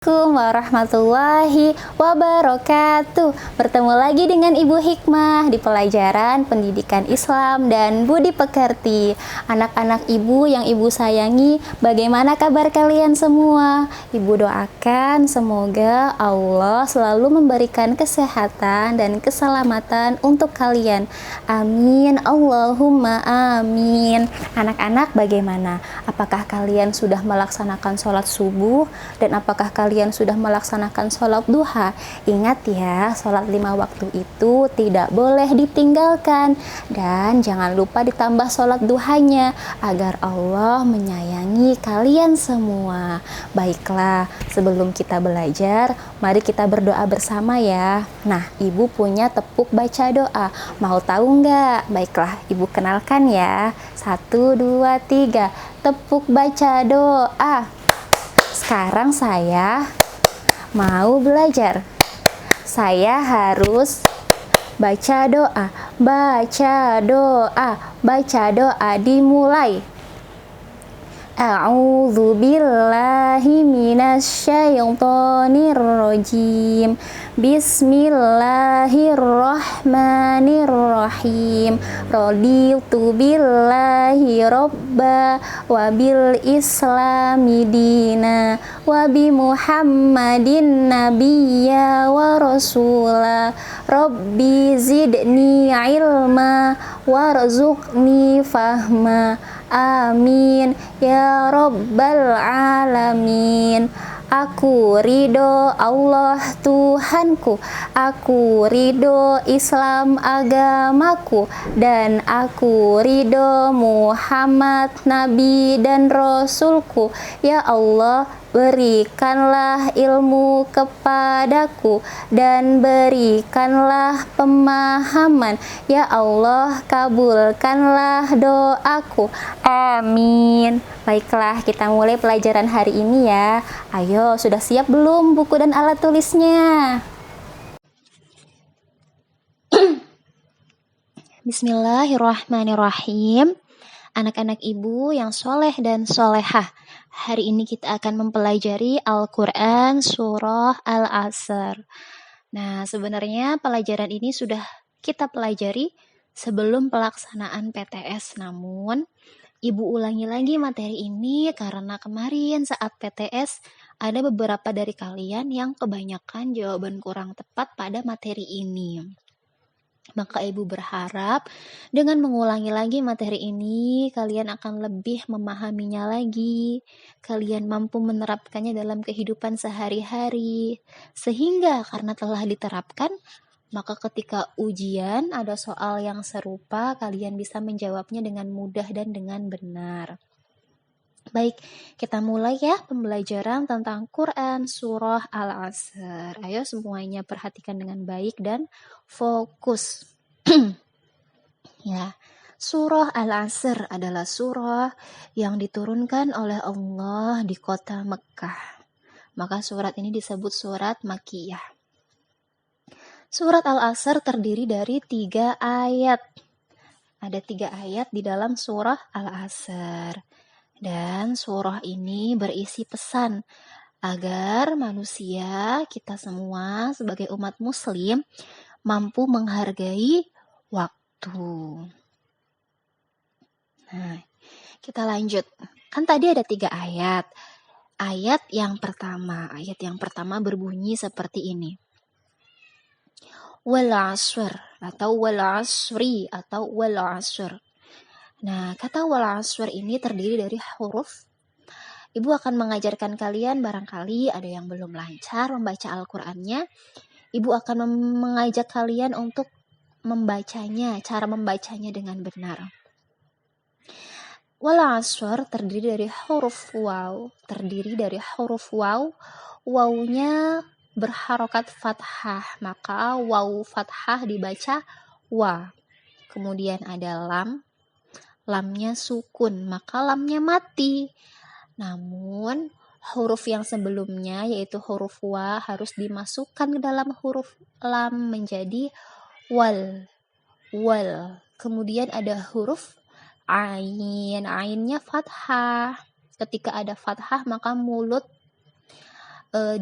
Assalamualaikum warahmatullahi wabarakatuh. Bertemu lagi dengan Ibu Hikmah di pelajaran Pendidikan Islam dan Budi Pekerti. Anak-anak Ibu yang Ibu sayangi, bagaimana kabar kalian semua? Ibu doakan semoga Allah selalu memberikan kesehatan dan keselamatan untuk kalian. Amin, Allahumma amin. Anak-anak bagaimana? Apakah kalian sudah melaksanakan sholat subuh? Dan apakah kalian sudah melaksanakan sholat duha? Ingat ya, sholat 5 waktu itu tidak boleh ditinggalkan. Dan jangan lupa ditambah sholat duhanya agar Allah menyayangi kalian semua. Baiklah, sebelum kita belajar, mari kita berdoa bersama ya. Nah, Ibu punya tepuk baca doa. Mau tahu nggak? Baiklah, Ibu kenalkan ya. 1, 2, 3. Tepuk baca doa. Sekarang saya mau belajar. Saya harus baca doa. Baca doa. Baca doa dimulai. A'udzu billahi minasyaitonir rajim. Bismillahirrahmanirrahim. Raditu billahi robba wa bil islami dina wa bi Muhammadin nabiyya wa rasula. Rabbi zidni ilma warzuqni fahma. Amin ya rabbal alamin. Aku ridho Allah Tuhanku, aku ridho Islam agamaku, dan aku ridho Muhammad Nabi dan Rasulku. Ya Allah, berikanlah ilmu kepadaku dan berikanlah pemahaman. Ya Allah, kabulkanlah doaku. Amin. Baiklah, kita mulai pelajaran hari ini ya. Ayo, sudah siap belum buku dan alat tulisnya? Bismillahirrahmanirrahim. Anak-anak Ibu yang soleh dan solehah, hari ini kita akan mempelajari Al-Quran Surah Al-Asr. Nah, sebenarnya pelajaran ini sudah kita pelajari sebelum pelaksanaan PTS, namun Ibu ulangi lagi materi ini karena kemarin saat PTS ada beberapa dari kalian yang kebanyakan jawaban kurang tepat pada materi ini. Maka Ibu berharap dengan mengulangi lagi materi ini, kalian akan lebih memahaminya lagi. Kalian mampu menerapkannya dalam kehidupan sehari-hari. Sehingga karena telah diterapkan, maka ketika ujian ada soal yang serupa, kalian bisa menjawabnya dengan mudah dan dengan benar. Baik, kita mulai ya pembelajaran tentang Quran Surah Al-Asr. Ayo semuanya perhatikan dengan baik dan fokus. Ya, Surah Al-Asr adalah surah yang diturunkan oleh Allah di kota Mekah. Maka surat ini disebut surat Makkiyah. Surat Al-Asr terdiri dari 3 ayat. Ada 3 ayat di dalam surah Al-Asr. Dan surah ini berisi pesan agar manusia, kita semua sebagai umat muslim, mampu menghargai waktu. Nah, kita lanjut. Kan tadi ada 3 ayat. Ayat yang pertama berbunyi seperti ini. Wal asr atau wal asri atau wal asr. Nah, kata wal asr ini terdiri dari huruf. Ibu akan mengajarkan kalian, barangkali ada yang belum lancar membaca Al-Qur'annya. Ibu akan mengajak kalian untuk membacanya, cara membacanya dengan benar. Wal asr terdiri dari huruf waw. Wawnya berharokat fathah, maka waw fathah dibaca wa. Kemudian ada lam, lamnya sukun, maka lamnya mati. Namun huruf yang sebelumnya yaitu huruf wa harus dimasukkan ke dalam huruf lam menjadi wal. Kemudian ada huruf ain, ainnya fathah. Ketika ada fathah maka mulut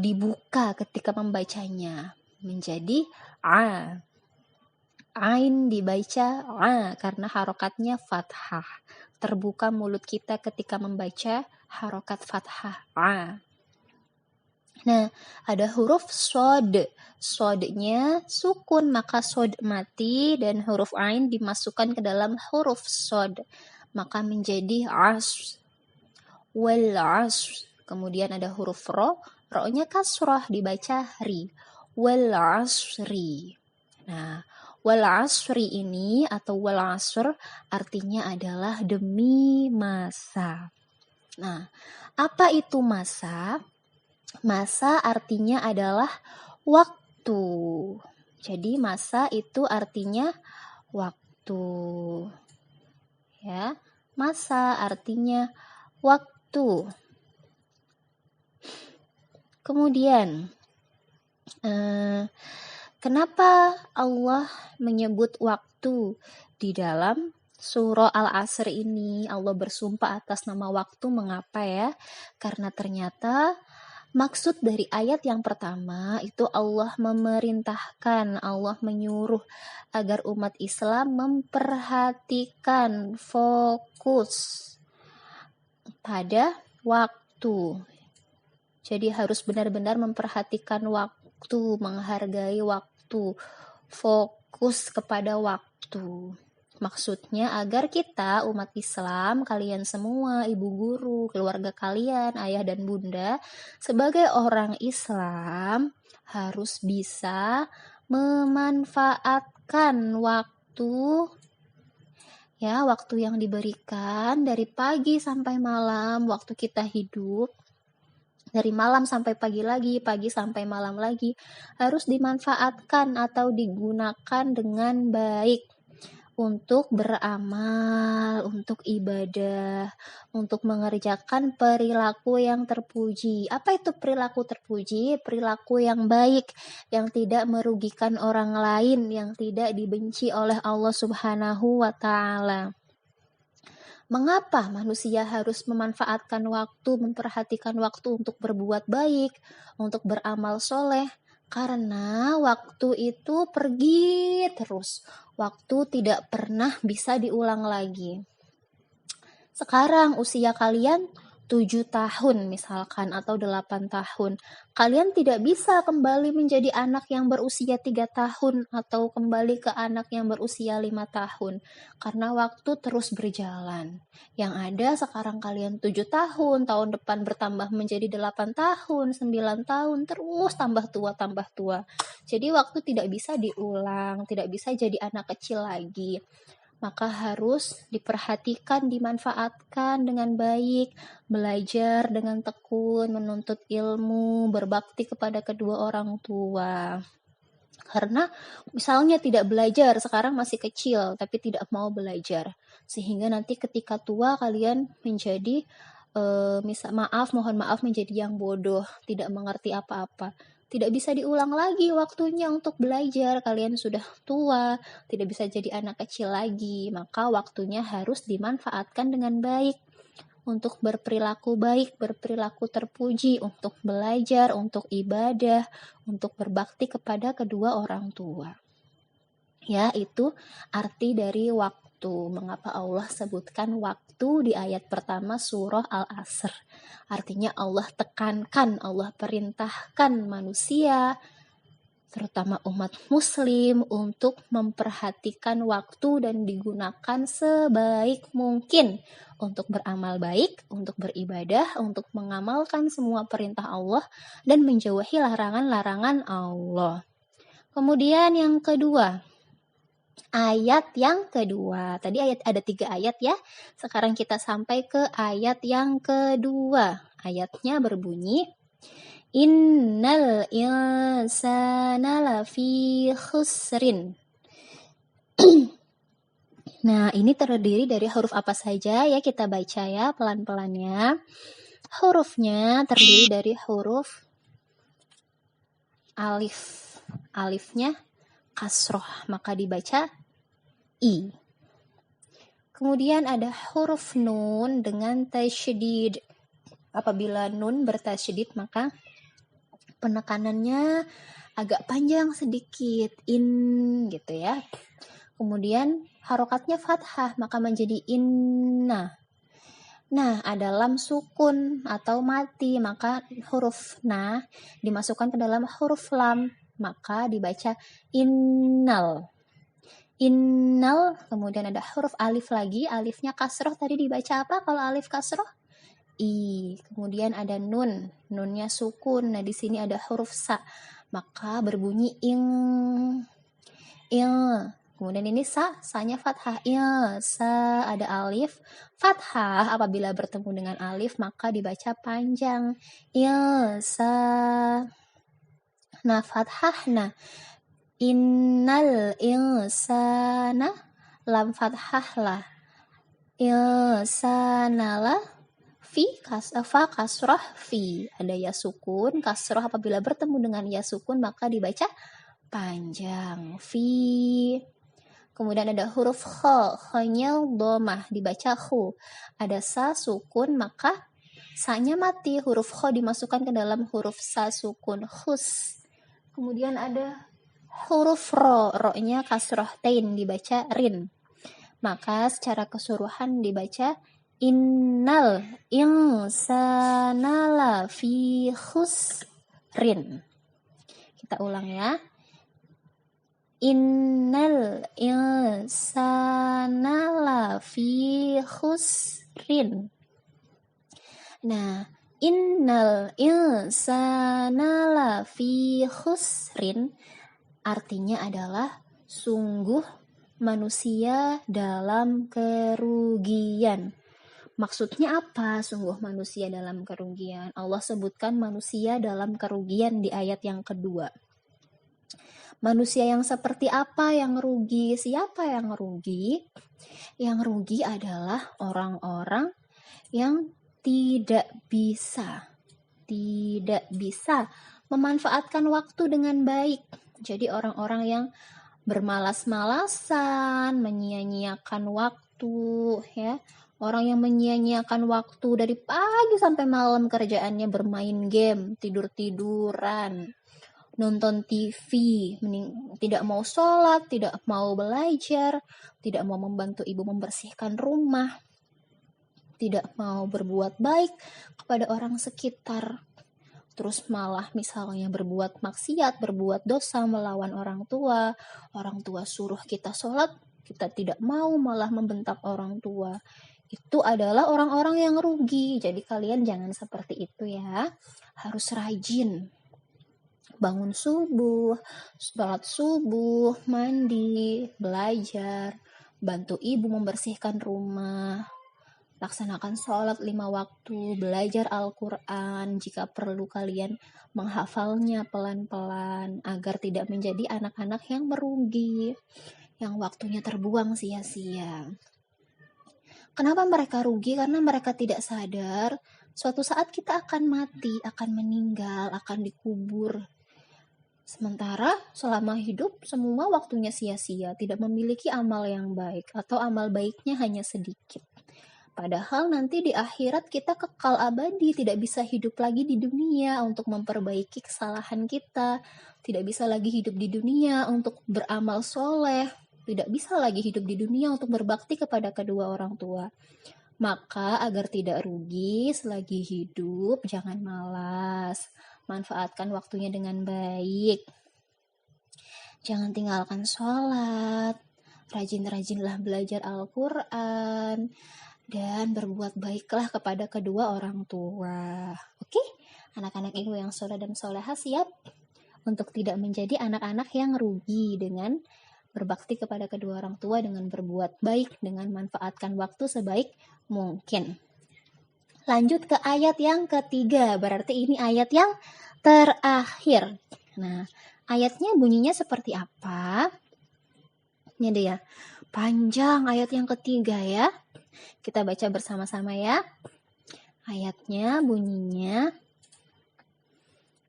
dibuka ketika membacanya menjadi a. Ain dibaca a karena harokatnya fathah. Terbuka mulut kita ketika membaca harokat fathah a. Nah, ada huruf sod. Sodnya sukun, maka sod mati dan huruf ain dimasukkan ke dalam huruf sod. Maka menjadi as. Wal as. Kemudian ada huruf ro. Ro-nya kasrah dibaca ri. Wal asri. Nah, wal asri ini atau wal asr artinya adalah demi masa. Nah, apa itu masa? Masa artinya adalah waktu. Jadi masa itu artinya waktu. Ya, masa artinya waktu. Kemudian, kenapa Allah menyebut waktu di dalam surah Al-Asr ini? Allah bersumpah atas nama waktu, mengapa ya? Karena ternyata maksud dari ayat yang pertama itu Allah memerintahkan, Allah menyuruh agar umat Islam memperhatikan fokus pada waktu. Jadi harus benar-benar memperhatikan waktu, menghargai waktu, fokus kepada waktu. Maksudnya agar kita umat Islam, kalian semua, ibu guru, keluarga kalian, ayah dan bunda, sebagai orang Islam harus bisa memanfaatkan waktu, ya, waktu yang diberikan dari pagi sampai malam, waktu kita hidup. Dari malam sampai pagi lagi, pagi sampai malam lagi, harus dimanfaatkan atau digunakan dengan baik untuk beramal, untuk ibadah, untuk mengerjakan perilaku yang terpuji. Apa itu perilaku terpuji? Perilaku yang baik, yang tidak merugikan orang lain, yang tidak dibenci oleh Allah Subhanahu wa Ta'ala. Mengapa manusia harus memanfaatkan waktu, memperhatikan waktu untuk berbuat baik, untuk beramal soleh? Karena waktu itu pergi terus. Waktu tidak pernah bisa diulang lagi. Sekarang usia kalian 7 tahun misalkan atau 8 tahun. Kalian tidak bisa kembali menjadi anak yang berusia 3 tahun atau kembali ke anak yang berusia 5 tahun. Karena waktu terus berjalan. Yang ada sekarang kalian 7 tahun, tahun depan bertambah menjadi 8 tahun, 9 tahun, terus tambah tua. Jadi waktu tidak bisa diulang, tidak bisa jadi anak kecil lagi. Maka harus diperhatikan, dimanfaatkan dengan baik, belajar dengan tekun, menuntut ilmu, berbakti kepada kedua orang tua. Karena misalnya tidak belajar, sekarang masih kecil, tapi tidak mau belajar. Sehingga nanti ketika tua kalian menjadi, mohon maaf menjadi yang bodoh, tidak mengerti apa-apa. Tidak bisa diulang lagi waktunya untuk belajar, kalian sudah tua, tidak bisa jadi anak kecil lagi, maka waktunya harus dimanfaatkan dengan baik, untuk berperilaku baik, berperilaku terpuji, untuk belajar, untuk ibadah, untuk berbakti kepada kedua orang tua. Ya, itu arti dari waktu. Mengapa Allah sebutkan waktu di ayat pertama surah Al-Asr. Artinya Allah tekankan, Allah perintahkan manusia, terutama umat muslim, untuk memperhatikan waktu dan digunakan sebaik mungkin untuk beramal baik, untuk beribadah, untuk mengamalkan semua perintah Allah dan menjauhi larangan-larangan Allah. Kemudian yang kedua, ayat yang kedua. Tadi ada 3 ayat ya. Sekarang kita sampai ke ayat yang kedua. Ayatnya berbunyi, Innal insana lafi khusrin. Nah, ini terdiri dari huruf apa saja ya, kita baca ya pelan-pelannya. Hurufnya terdiri dari huruf alif. Alifnya kasroh, maka dibaca i. Kemudian ada huruf nun dengan tasydid. Apabila nun bertasydid maka Penekanannya agak panjang sedikit, in gitu ya. Kemudian harokatnya fathah, maka menjadi inna. Nah, ada lam sukun atau mati, maka huruf na dimasukkan ke dalam huruf lam, maka dibaca innal. Innal, kemudian ada huruf alif lagi, alifnya kasroh, tadi dibaca apa kalau alif kasroh? I. Kemudian ada nun, nunnya sukun, nah di sini ada huruf sa, maka berbunyi ing. Kemudian ini sa-nya fathah. Sa ada alif. Fathah apabila bertemu dengan alif maka dibaca panjang. Sa. Nah, fathah. Nah, innal insana lam fathah lah. Insana lah. Fa kasroh fi. Ada ya sukun. Kasroh apabila bertemu dengan ya sukun maka dibaca panjang. Fi. Kemudian ada huruf kho-nya domah, dibaca khu. Ada sa sukun, maka sa-nya mati. Huruf kho dimasukkan ke dalam huruf sa sukun, khus. Kemudian ada huruf ro-nya kasroh tain, dibaca rin. Maka secara keseluruhan dibaca innal insana lafi khusrin. Kita ulang ya. Innal insana lafi khusrin. Nah, innal insana lafi khusrin artinya adalah sungguh manusia dalam kerugian. Maksudnya apa sungguh manusia dalam kerugian? Allah sebutkan manusia dalam kerugian di ayat yang kedua. Manusia yang seperti apa yang rugi? Siapa yang rugi? Yang rugi adalah orang-orang yang tidak bisa memanfaatkan waktu dengan baik. Jadi orang-orang yang bermalas-malasan, menyia-nyiakan waktu, ya. Orang yang menyia-nyiakan waktu dari pagi sampai malam kerjaannya bermain game, tidur-tiduran, nonton TV, tidak mau sholat, tidak mau belajar, tidak mau membantu ibu membersihkan rumah, tidak mau berbuat baik kepada orang sekitar, terus malah misalnya berbuat maksiat, berbuat dosa, melawan orang tua suruh kita sholat, kita tidak mau, malah membentak orang tua. Itu adalah orang-orang yang rugi. Jadi kalian jangan seperti itu ya, harus rajin. Bangun subuh, sholat subuh, mandi, belajar, bantu ibu membersihkan rumah, laksanakan sholat 5 waktu, belajar Al-Quran, jika perlu kalian menghafalnya pelan-pelan, agar tidak menjadi anak-anak yang merugi, yang waktunya terbuang sia-sia. Kenapa mereka rugi? Karena mereka tidak sadar, suatu saat kita akan mati, akan meninggal, akan dikubur. Sementara selama hidup semua waktunya sia-sia, tidak memiliki amal yang baik atau amal baiknya hanya sedikit. Padahal nanti di akhirat kita kekal abadi, tidak bisa hidup lagi di dunia untuk memperbaiki kesalahan kita, tidak bisa lagi hidup di dunia untuk beramal soleh, tidak bisa lagi hidup di dunia untuk berbakti kepada kedua orang tua. Maka agar tidak rugi selagi hidup, jangan malas. Manfaatkan waktunya dengan baik. Jangan tinggalkan sholat. Rajin-rajinlah belajar Al-Quran. Dan berbuat baiklah kepada kedua orang tua. Oke? Anak-anak ibu yang soleh dan soleha siap untuk tidak menjadi anak-anak yang rugi dengan berbakti kepada kedua orang tua, dengan berbuat baik, dengan manfaatkan waktu sebaik mungkin. Lanjut ke ayat yang ketiga, berarti ini ayat yang terakhir. Nah, ayatnya bunyinya seperti apa? Ini dia, panjang ayat yang ketiga ya. Kita baca bersama-sama ya. Ayatnya bunyinya,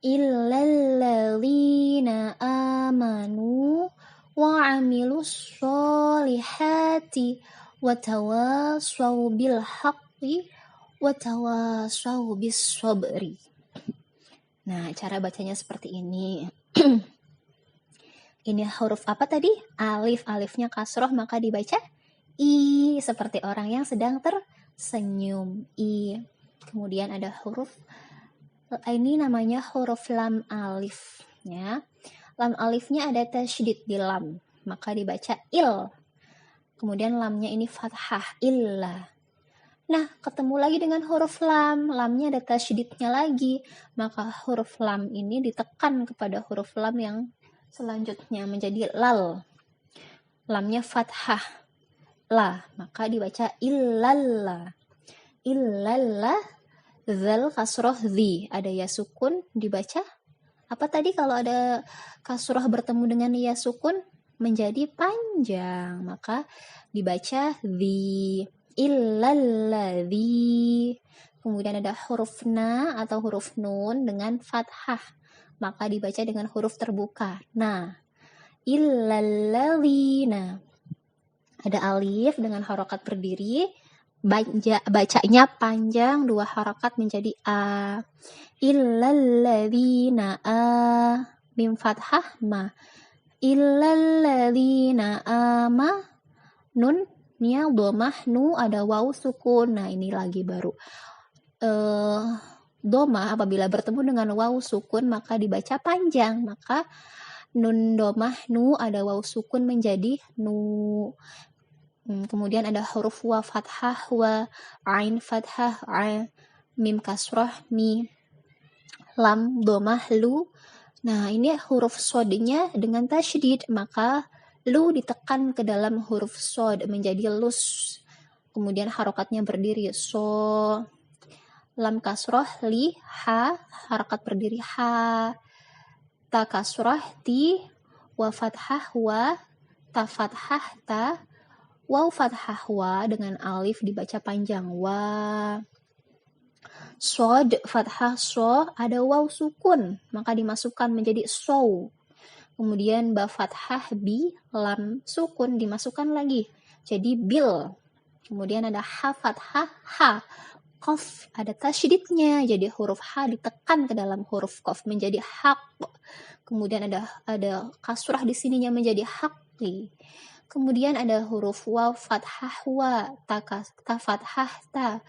illalladzina amanu wa amilus solihati wa tawassaw bil haqqi wa tawassaw bis sabri. Nah, cara bacanya seperti ini. Ini huruf apa tadi? Alif. Alifnya kasroh, maka dibaca I, seperti orang yang sedang tersenyum. I. Kemudian ada huruf, ini namanya huruf lam alif. Ya. Lam alifnya ada tasydid di lam, maka dibaca il. Kemudian lamnya ini fathah, illa. Nah, ketemu lagi dengan huruf lam. Lamnya ada tasydidnya lagi, maka huruf lam ini ditekan kepada huruf lam yang selanjutnya menjadi lal. Lamnya fathah, la, maka dibaca illalla. Illalla, zal kasroh zi, ada ya sukun, dibaca apa tadi kalau ada kasroh bertemu dengan ya sukun? Menjadi panjang, maka dibaca zi, illalladzi. Kemudian ada huruf na atau huruf nun dengan fathah, maka dibaca dengan huruf terbuka. Nah, illalladzina. Ada alif dengan harokat berdiri, bacanya panjang, 2 harokat menjadi a. Illalladzina a, mim fathah ma. Illalladzina ama, nun nia domah nu, ada waw sukun. Nah, ini lagi baru. Domah apabila bertemu dengan waw sukun maka dibaca panjang, maka nun domah nu ada waw sukun menjadi nu. Kemudian ada huruf wa fathah wa, ain fathah a, mim kasroh mi, lam domah lu. Nah, ini huruf sodnya dengan tasydid, maka lu ditekan ke dalam huruf sod menjadi lus. Kemudian harokatnya berdiri so. Lam kasroh li, ha, harokat berdiri ha. Ta kasroh ti, wa fathah wa, ta fathah ta, waw fathah wa dengan alif dibaca panjang wa. Sod fathah so, ada waw sukun, maka dimasukkan menjadi so. Kemudian ba fathah bi, lam sukun dimasukkan lagi jadi bil. Kemudian ada ha fathah ha, qaf ada tasydidnya, jadi huruf ha ditekan ke dalam huruf qaf menjadi haq. Kemudian ada kasrah di sininya menjadi haqi. Kemudian ada huruf waw fathah wa, ta fathah ta,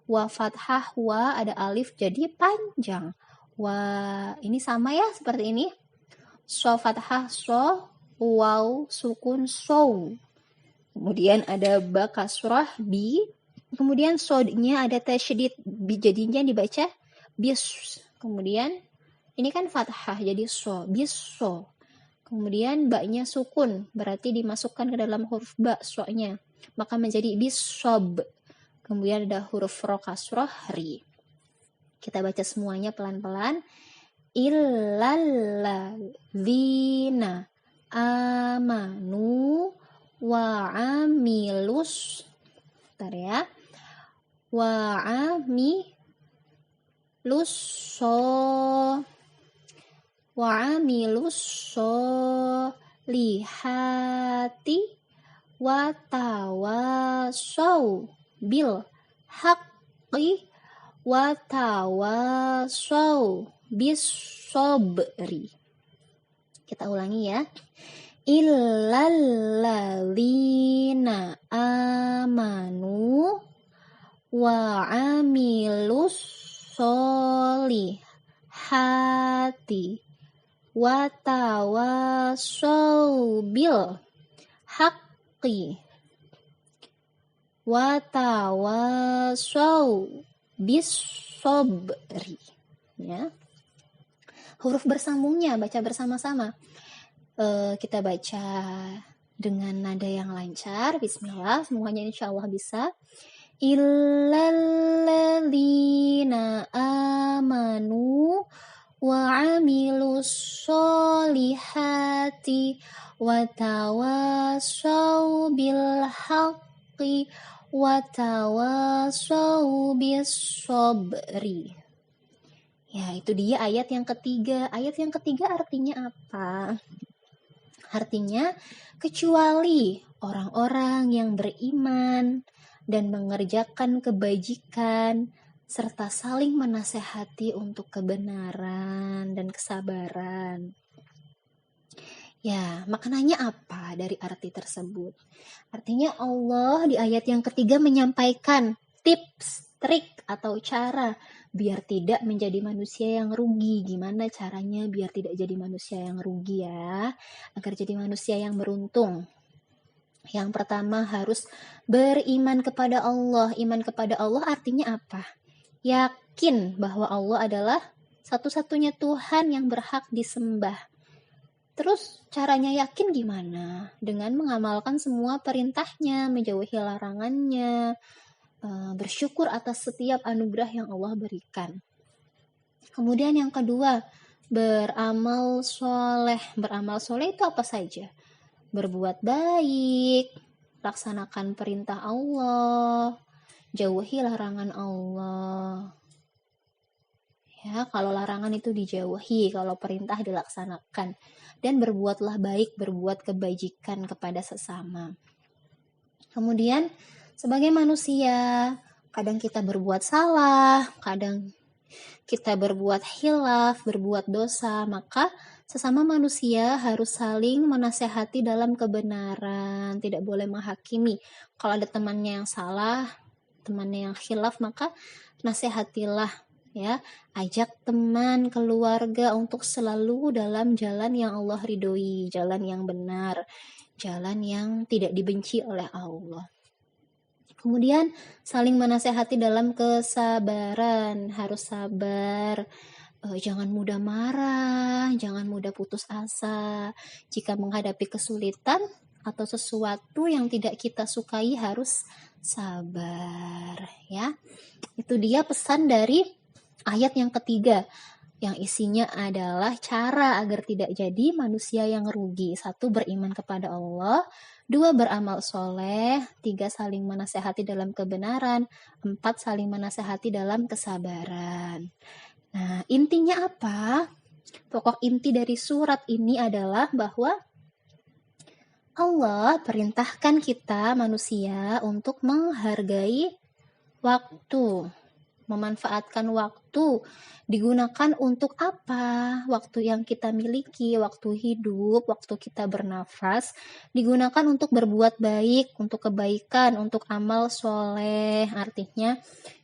wa fathah wa, ada alif jadi panjang. Wa, ini sama ya seperti ini. So fathah so, waw sukun so. Kemudian ada ba kasrah bi. Kemudian sodnya ada tasydid, jadinya dibaca bis. Kemudian ini kan fathah jadi so, bis so. Kemudian baknya sukun, berarti dimasukkan ke dalam huruf ba, so-nya, maka menjadi bisob. Kemudian ada huruf ro kasroh ri. Kita baca semuanya pelan-pelan. Illalladzina amanu wa amilus, bentar ya, wa amilus lihati wa tawasaw bil haqqi wa tawasaw bis sobri. Kita ulangi ya. Illalladzina amanu wa amilus solihati wa tawasaw bil haqqi wa tawasaw bis sobri. Ya. Huruf bersambungnya baca bersama-sama. Kita baca dengan nada yang lancar. Bismillah, semuanya insya Allah bisa. Illalladzina amanu wa amilus solihati wa tawasaw bil haqqi wa tawasaw bis sobri. Ya, itu dia ayat yang ketiga. Ayat yang ketiga artinya apa? Artinya, kecuali orang-orang yang beriman dan mengerjakan kebajikan serta saling menasehati untuk kebenaran dan kesabaran. Ya, maknanya apa dari arti tersebut? Artinya Allah di ayat yang ketiga menyampaikan tips, trik, atau cara biar tidak menjadi manusia yang rugi. Gimana caranya biar tidak jadi manusia yang rugi ya? Agar jadi manusia yang beruntung. Yang pertama harus beriman kepada Allah. Iman kepada Allah artinya apa? Yakin bahwa Allah adalah satu-satunya Tuhan yang berhak disembah. Terus caranya yakin gimana? Dengan mengamalkan semua perintahnya, menjauhi larangannya, bersyukur atas setiap anugerah yang Allah berikan. Kemudian yang kedua, beramal soleh. Beramal soleh itu apa saja? Berbuat baik, laksanakan perintah Allah, jauhi larangan Allah. Ya, kalau larangan itu dijauhi, kalau perintah dilaksanakan. Dan berbuatlah baik, berbuat kebajikan kepada sesama. Kemudian, sebagai manusia, kadang kita berbuat salah, kadang kita berbuat khilaf, berbuat dosa, maka sesama manusia harus saling menasehati dalam kebenaran, tidak boleh menghakimi. Kalau ada temannya yang salah, temannya yang khilaf, maka nasihatilah ya, ajak teman, keluarga untuk selalu dalam jalan yang Allah ridhoi, jalan yang benar, jalan yang tidak dibenci oleh Allah. Kemudian saling menasehati dalam kesabaran, harus sabar, jangan mudah marah, jangan mudah putus asa. Jika menghadapi kesulitan atau sesuatu yang tidak kita sukai harus sabar ya. Itu dia pesan dari ayat yang ketiga, yang isinya adalah cara agar tidak jadi manusia yang rugi. 1, beriman kepada Allah. 2, beramal soleh. 3, saling menasehati dalam kebenaran. 4, saling menasehati dalam kesabaran. Nah, intinya apa? Pokok inti dari surat ini adalah bahwa Allah perintahkan kita manusia untuk menghargai waktu, memanfaatkan waktu. Digunakan untuk apa? Waktu yang kita miliki, waktu hidup, waktu kita bernafas, digunakan untuk berbuat baik, untuk kebaikan, untuk amal soleh. Artinya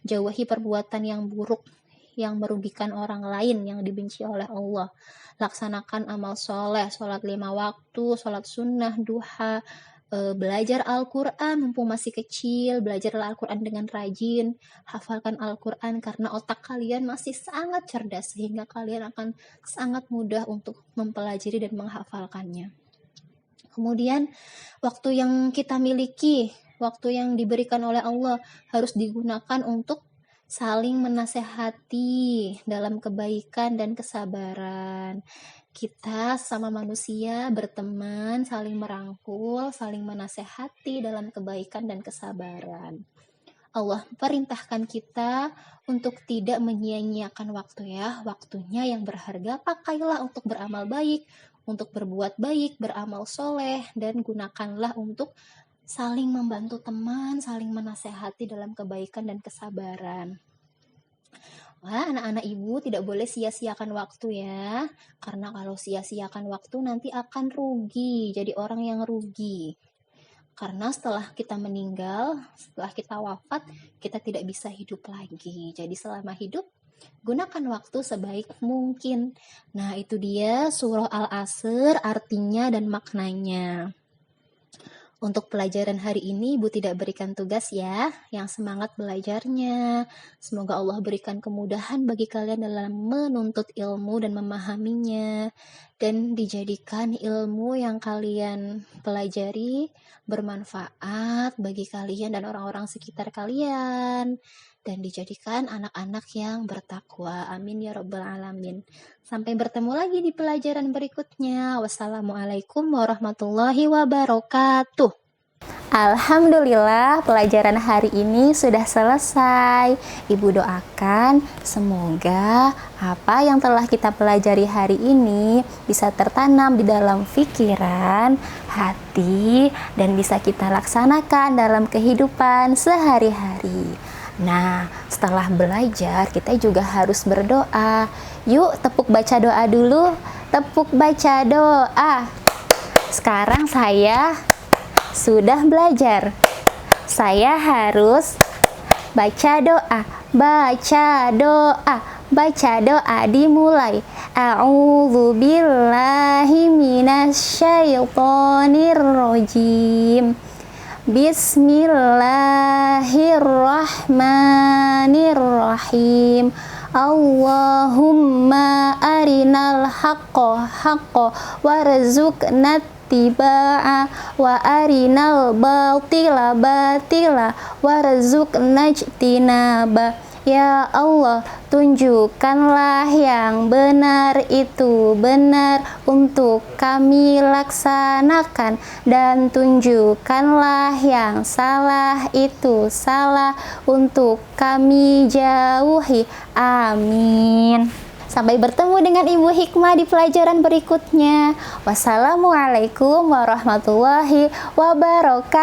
jauhi perbuatan yang buruk, yang merugikan orang lain, yang dibenci oleh Allah. Laksanakan amal soleh, sholat 5 waktu, sholat sunnah, duha, belajar Al-Quran mumpung masih kecil, belajarlah Al-Quran dengan rajin, hafalkan Al-Quran karena otak kalian masih sangat cerdas sehingga kalian akan sangat mudah untuk mempelajari dan menghafalkannya. Kemudian waktu yang kita miliki, waktu yang diberikan oleh Allah harus digunakan untuk saling menasehati dalam kebaikan dan kesabaran. Kita sama manusia berteman, saling merangkul, saling menasehati dalam kebaikan dan kesabaran. Allah perintahkan kita untuk tidak menyia-nyiakan waktu ya. Waktunya yang berharga pakailah untuk beramal baik, untuk berbuat baik, beramal soleh, dan gunakanlah untuk saling membantu teman, saling menasehati dalam kebaikan dan kesabaran. Wah, anak-anak ibu tidak boleh sia-siakan waktu ya. Karena kalau sia-siakan waktu nanti akan rugi, jadi orang yang rugi. Karena setelah kita meninggal, setelah kita wafat, kita tidak bisa hidup lagi. Jadi selama hidup, gunakan waktu sebaik mungkin. Nah, itu dia surah Al-Asr artinya dan maknanya. Untuk pelajaran hari ini Ibu tidak berikan tugas ya, yang semangat belajarnya. Semoga Allah berikan kemudahan bagi kalian dalam menuntut ilmu dan memahaminya. Dan dijadikan ilmu yang kalian pelajari bermanfaat bagi kalian dan orang-orang sekitar kalian. Dan dijadikan anak-anak yang bertakwa. Amin ya rabbal alamin. Sampai bertemu lagi di pelajaran berikutnya. Wassalamualaikum warahmatullahi wabarakatuh. Alhamdulillah, pelajaran hari ini sudah selesai. Ibu doakan semoga apa yang telah kita pelajari hari ini bisa tertanam di dalam pikiran, hati, dan bisa kita laksanakan dalam kehidupan sehari-hari. Nah, setelah belajar kita juga harus berdoa. Yuk tepuk baca doa dulu. Tepuk baca doa. Sekarang saya sudah belajar. Saya harus baca doa. Baca doa. Baca doa dimulai. A'udzu billahi minasyaitonir rajim. Bismillahirrahmanirrahim. Allahumma arinal haqqo haqqo warzuqna ittiba'a wa arinal batila batila warzuqna ijtinaba. Ya Allah, tunjukkanlah yang benar itu benar untuk kami laksanakan, dan tunjukkanlah yang salah itu salah untuk kami jauhi. Amin. Sampai bertemu dengan Ibu Hikmah di pelajaran berikutnya. Wassalamualaikum warahmatullahi wabarakatuh.